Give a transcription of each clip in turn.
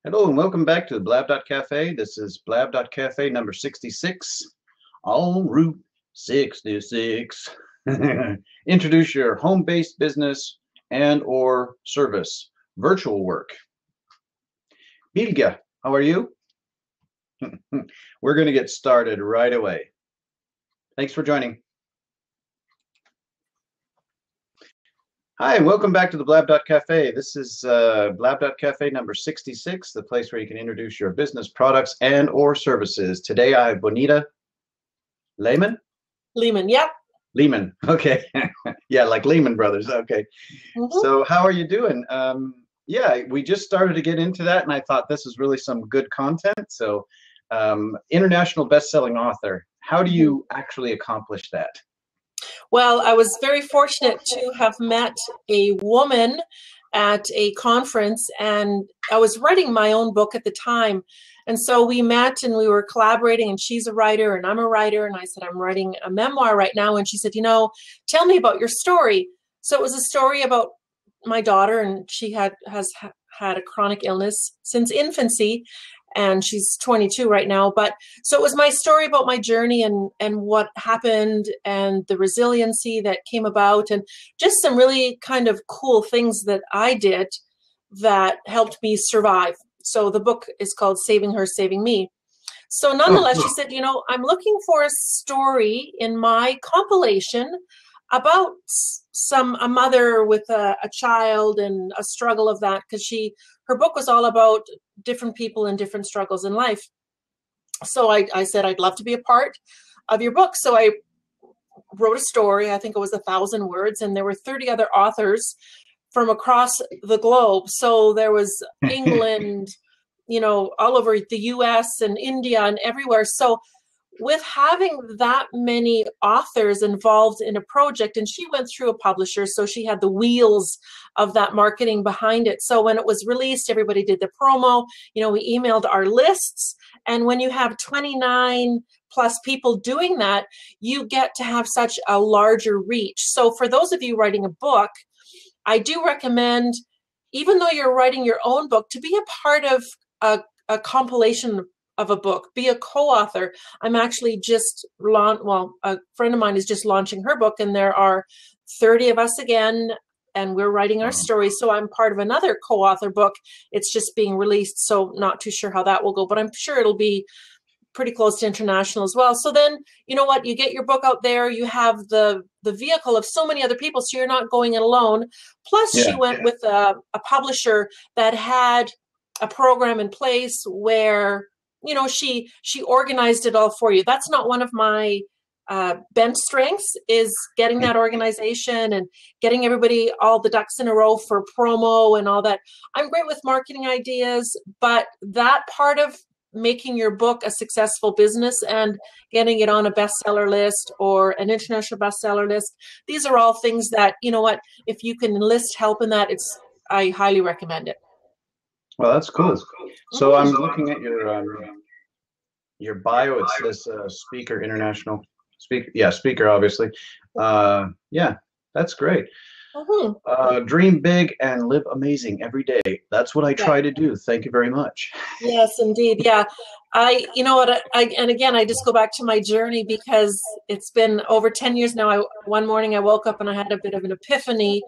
Hello and welcome back to the Blab.Cafe. This is Blab.Cafe number 66, en route 66. Introduce your home-based business and or service, virtual work. Bilge, how are you? We're going to get started right away. Thanks for joining. Hi, and welcome back to the Blab.Cafe. This is Blab.Cafe number 66, the place where you can introduce your business products and or services. Today I have Bonita Lehman? Lehman, yeah. Lehman, okay. Yeah, like Lehman Brothers, okay. So how are you doing? Yeah, we just started to get into that, and I thought this is really some good content. So international best-selling author, how do you actually accomplish that? Well, I was very fortunate to have met a woman at a conference, and I was writing my own book at the time. And so we met and we were collaborating, and she's a writer and I'm a writer. And I said, I'm writing a memoir right now. And she said, tell me about your story. So it was a story about my daughter, and she has had a chronic illness since infancy. And she's 22 right now. But so it was my story about my journey and what happened and the resiliency that came about and just some really kind of cool things that I did that helped me survive. So the book is called Saving Her, Saving Me. So nonetheless, she said, I'm looking for a story in my compilation about a mother with a child and a struggle of that, because her book was all about different people and different struggles in life. So I said, I'd love to be a part of your book. So I wrote a story. I think it was 1,000 words, and there were 30 other authors from across the globe. So there was England, all over the US and India and everywhere. So with having that many authors involved in a project, and she went through a publisher, so she had the wheels of that marketing behind it. So when it was released, everybody did the promo, we emailed our lists. And when you have 29 plus people doing that, you get to have such a larger reach. So for those of you writing a book, I do recommend, even though you're writing your own book, to be a part of a compilation of a book, be a co-author. I'm actually a friend of mine is just launching her book, and there are 30 of us again, and we're writing our story. So I'm part of another co-author book. It's just being released, so not too sure how that will go, but I'm sure it'll be pretty close to international as well. So then, you get your book out there, you have the vehicle of so many other people, so you're not going it alone. Plus, she went with a publisher that had a program in place where she organized it all for you. That's not one of my bench strengths, is getting that organization and getting everybody all the ducks in a row for promo and all that. I'm great with marketing ideas, but that part of making your book a successful business and getting it on a bestseller list or an international bestseller list, these are all things that, if you can enlist help in that, I highly recommend it. Well, that's cool. So I'm looking at your bio. It says speaker, international speaker. Yeah, speaker, obviously. Yeah, that's great. Dream big and live amazing every day. That's what I try to do. Thank you very much. Yes, indeed. Yeah. I just go back to my journey, because it's been over 10 years now. One morning I woke up and I had a bit of an epiphany.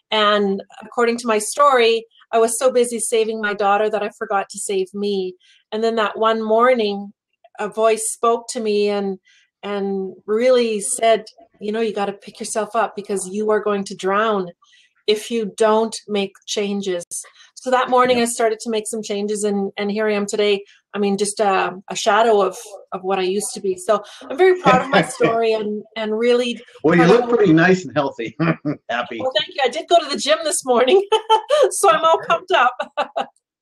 And according to my story, I was so busy saving my daughter that I forgot to save me. And then that one morning, a voice spoke to me and really said, you got to pick yourself up, because you are going to drown if you don't make changes. So that morning I started to make some changes, and here I am today. I mean, just a shadow of what I used to be. So I'm very proud of my story and really. Well, you look pretty nice and healthy. Happy. Well, thank you. I did go to the gym this morning, so I'm all pumped up.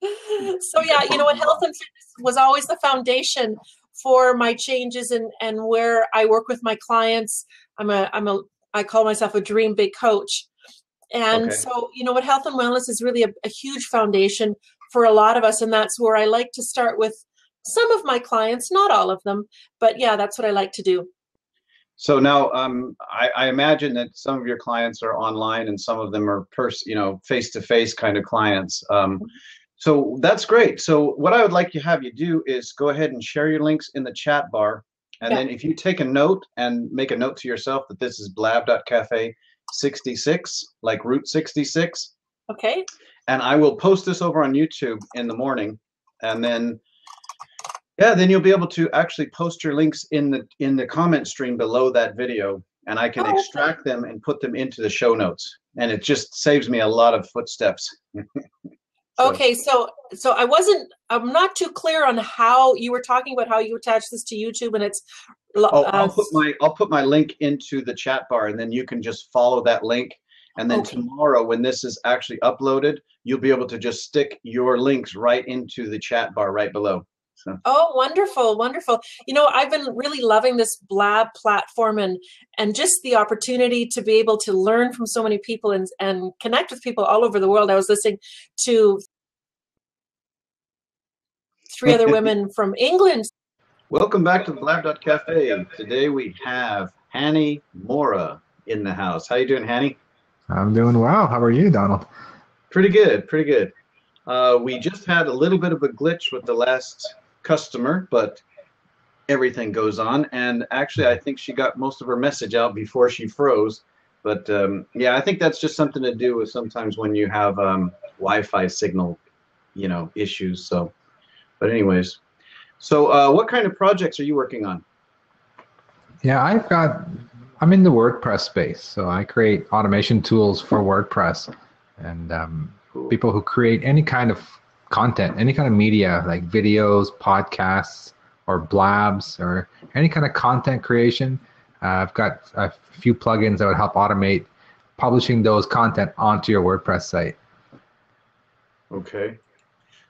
So yeah, health and fitness was always the foundation for my changes and where I work with my clients. I call myself a dream big coach. And so, health and wellness is really a huge foundation for a lot of us. And that's where I like to start with some of my clients, not all of them, but yeah, that's what I like to do. So now, I imagine that some of your clients are online and some of them are face-to-face kind of clients. So that's great. So what I would like to have you do is go ahead and share your links in the chat bar. And Yeah. then if you take a note and make a note to yourself that this is Blab.Cafe 66, like Route 66. Okay. And I will post this over on YouTube in the morning. And then, yeah, then you'll be able to actually post your links in the comment stream below that video. And I can Oh, extract them and put them into the show notes. And it just saves me a lot of footsteps. So. okay. So I'm not too clear on how you were talking about how you attach this to YouTube and it's, Oh, I'll put my link into the chat bar, and then you can just follow that link. And then okay. tomorrow, when this is actually uploaded, you'll be able to just stick your links right into the chat bar right below. So. Oh, wonderful, wonderful. You know, I've been really loving this Blab platform and just the opportunity to be able to learn from so many people and connect with people all over the world. I was listening to 3 other women from England. Welcome back to the Blab.Cafe. Today we have Hanny Mora in the house. How you doing, Hanny? I'm doing well. How are you, Donald? Pretty good, pretty good. We just had a little bit of a glitch with the last customer, but everything goes on. And actually, I think she got most of her message out before she froze. But yeah, I think that's just something to do with sometimes when you have Wi-Fi signal, issues. So, but anyways, so what kind of projects are you working on? Yeah, I'm in the WordPress space, so I create automation tools for WordPress, and Cool. people who create any kind of content, any kind of media, like videos, podcasts, or blabs, or any kind of content creation. I've got a few plugins that would help automate publishing those content onto your WordPress site. Okay.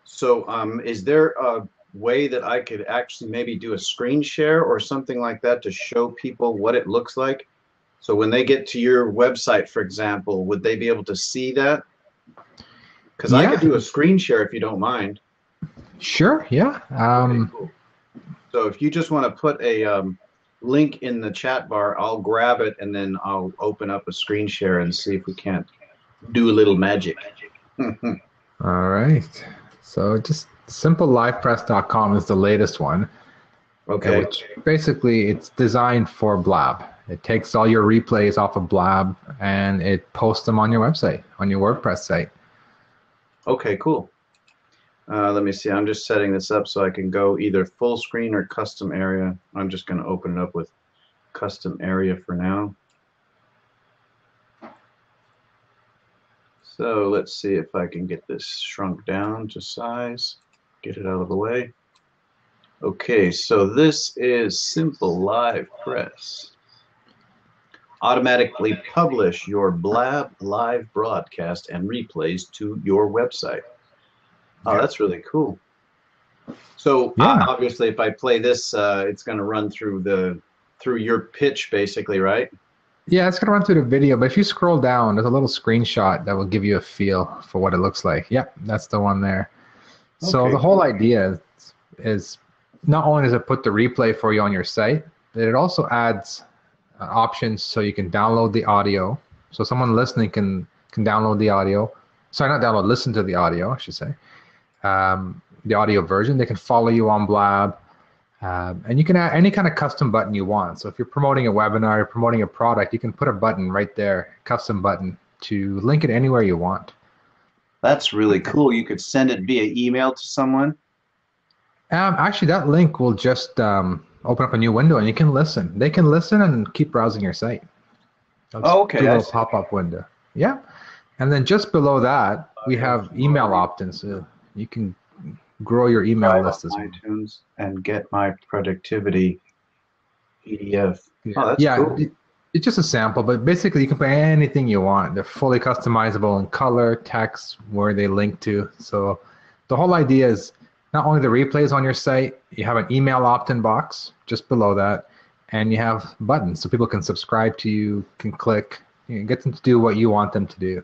So is there a way that I could actually maybe do a screen share or something like that to show people what it looks like? So when they get to your website, for example, would they be able to see that? Because I could do a screen share if you don't mind. Sure, yeah. Okay, cool. So if you just want to put a link in the chat bar, I'll grab it and then I'll open up a screen share and see if we can't do a little magic. All right. So just simplelivepress.com is the latest one. Okay. Which basically it's designed for Blab. It takes all your replays off of Blab and it posts them on your website, on your WordPress site. Okay, cool. Let me see. I'm just setting this up so I can go either full screen or custom area. I'm just going to open it up with custom area for now. So let's see if I can get this shrunk down to size. Get it out of the way. Okay, so this is Simple Live Press. Automatically publish your Blab live broadcast and replays to your website. Oh, that's really cool. So obviously, if I play this, it's going to run through your pitch, basically, right? Yeah, it's going to run through the video, but if you scroll down, there's a little screenshot that will give you a feel for what it looks like. Yep, that's the one there. Okay. So the whole idea is not only does it put the replay for you on your site, but it also adds options so you can download the audio. So someone listening can download the audio. Sorry, not download, listen to the audio, I should say. The audio version. They can follow you on Blab. And you can add any kind of custom button you want. So if you're promoting a webinar, you're promoting a product, you can put a button right there, custom button, to link it anywhere you want. That's really cool. You could send it via email to someone? Actually, that link will just open up a new window and you can listen. They can listen and keep browsing your site. Oh, okay. A little pop-up window. Yeah. And then just below that, we have email opt-ins. So you can grow your email list as well. iTunes and get my productivity PDF. Oh, that's cool. It's just a sample, but basically you can put anything you want. They're fully customizable in color, text, where they link to. So the whole idea is not only the replays on your site, you have an email opt-in box just below that, and you have buttons so people can subscribe to you, can click, you can get them to do what you want them to do.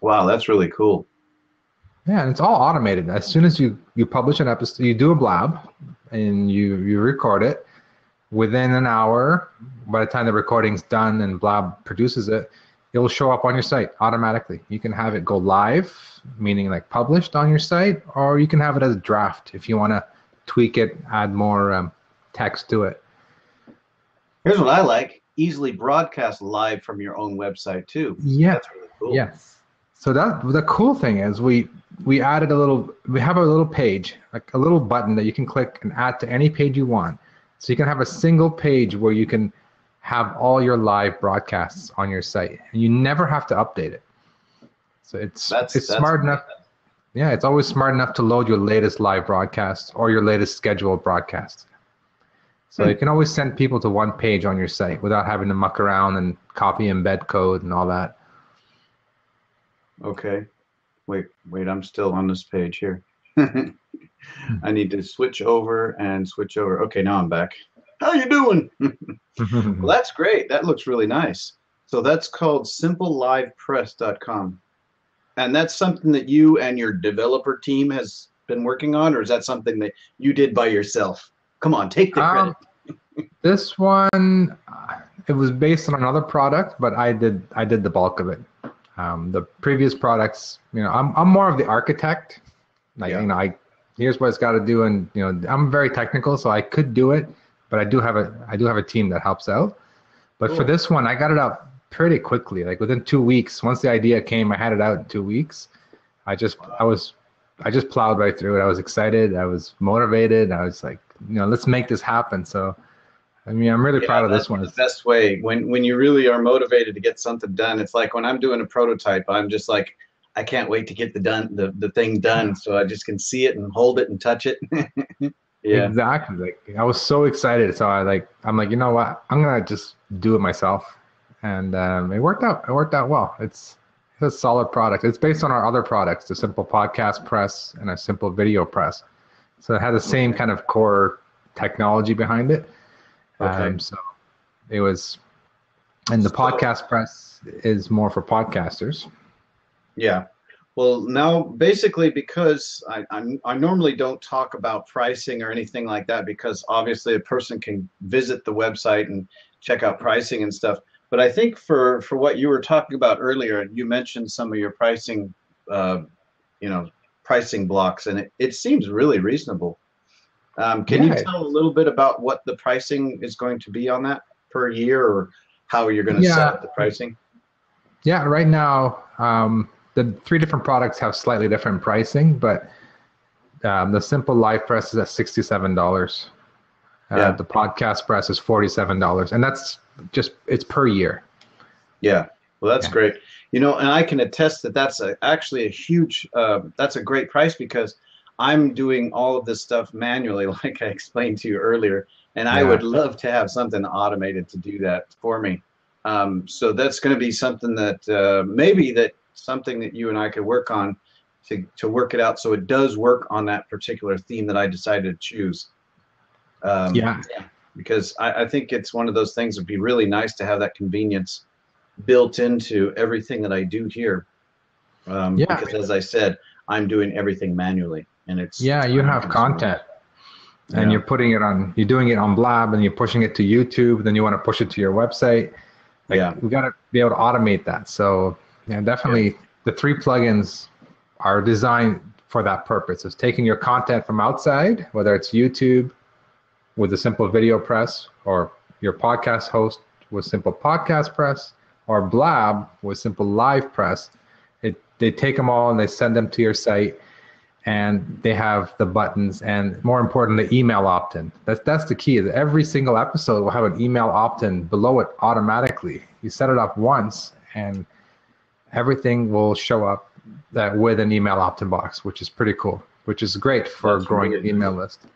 Wow, that's really cool. Yeah, and it's all automated. As soon as you publish an episode, you do a blab, and you record it. Within an hour, by the time the recording's done and Blab produces it, it will show up on your site automatically. You can have it go live meaning like published on your site, or you can have it as a draft if you want to tweak it, add more text to it. Here's what I like: easily broadcast live from your own website too. Yeah. That's really cool. Yes. So the cool thing is we added we have a little page, like a little button that you can click and add to any page you want. So you can have a single page where you can have all your live broadcasts on your site, and you never have to update it. So it's smart enough. Yeah, it's always smart enough to load your latest live broadcast or your latest scheduled broadcast. So you can always send people to one page on your site without having to muck around and copy embed code and all that. Okay. Wait, I'm still on this page here. I need to switch over. Okay, now I'm back. How you doing? Well, that's great. That looks really nice. So that's called simplelivepress.com. And that's something that you and your developer team has been working on, or is that something that you did by yourself? Come on, take the credit. This one, it was based on another product, but I did the bulk of it. The previous products, I'm more of the architect. Here's what it's got to do, and I'm very technical, so I could do it, but I do have a team that helps out. But for this one, I got it out pretty quickly, like within 2 weeks. Once the idea came, I had it out in 2 weeks. I just plowed right through it. I was excited. I was motivated. I was like, let's make this happen. So, I'm really proud of this one. That's the best way. When you really are motivated to get something done, it's like when I'm doing a prototype, I'm just like, I can't wait to get the thing done, so I just can see it and hold it and touch it. Yeah, exactly. Like I was so excited, so I'm like, you know what? I'm gonna just do it myself, and it worked out. It worked out well. It's a solid product. It's based on our other products, the Simple Podcast Press and a Simple Video Press. So it had the same kind of core technology behind it. Okay. So it was, and the Podcast Press is more for podcasters. Yeah. Well, now basically, because I normally don't talk about pricing or anything like that, because obviously a person can visit the website and check out pricing and stuff. But I think for what you were talking about earlier, you mentioned some of your pricing, pricing blocks, and it seems really reasonable. Can you tell a little bit about what the pricing is going to be on that per year, or how you're going to set up the pricing? Yeah, right now, the 3 different products have slightly different pricing, but the Simple Live Press is at $67. The Podcast Press is $47, and that's it's per year. Yeah, well, that's great. And I can attest that that's actually a huge, that's a great price, because I'm doing all of this stuff manually, like I explained to you earlier, and I would love to have something automated to do that for me. So that's going to be something that something that you and I could work on to work it out so it does work on that particular theme that I decided to choose. Because I think it's one of those things that would be really nice to have that convenience built into everything that I do here. Because as I said, I'm doing everything manually, and it's you have content, and you're doing it on Blab, and you're pushing it to YouTube, then you want to push it to your website. We got to be able to automate that. So definitely the 3 plugins are designed for that purpose. It's taking your content from outside, whether it's YouTube with the Simple Video Press, or your podcast host with Simple Podcast Press, or Blab with Simple Live Press. They take them all and they send them to your site, and they have the buttons, and more important, the email opt-in. That's the key. Every single episode will have an email opt-in below it automatically. You set it up once, and everything will show up with an email opt-in box, which is pretty cool, which is great for growing your email list.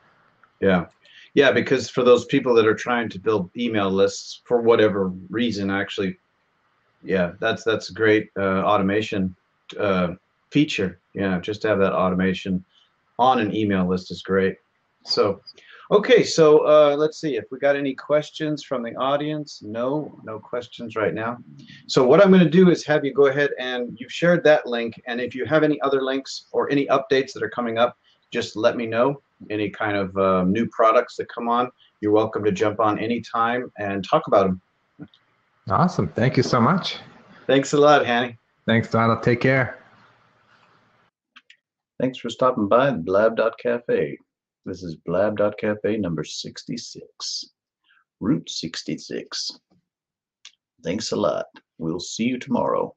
Yeah, because for those people that are trying to build email lists for whatever reason, actually, that's a great automation feature. Just to have that automation on an email list is great. So, okay, so let's see if we got any questions from the audience. No questions right now. So what I'm going to do is have you go ahead, and you've shared that link, and if you have any other links or any updates that are coming up, just let me know. Any kind of new products that come on, you're welcome to jump on anytime and talk about them. Awesome. Thank you so much. Thanks a lot, Hanny. Thanks, Donald. Take care. Thanks for stopping by Blab.Cafe. This is Blab.Cafe number 66, Route 66. Thanks a lot. We'll see you tomorrow.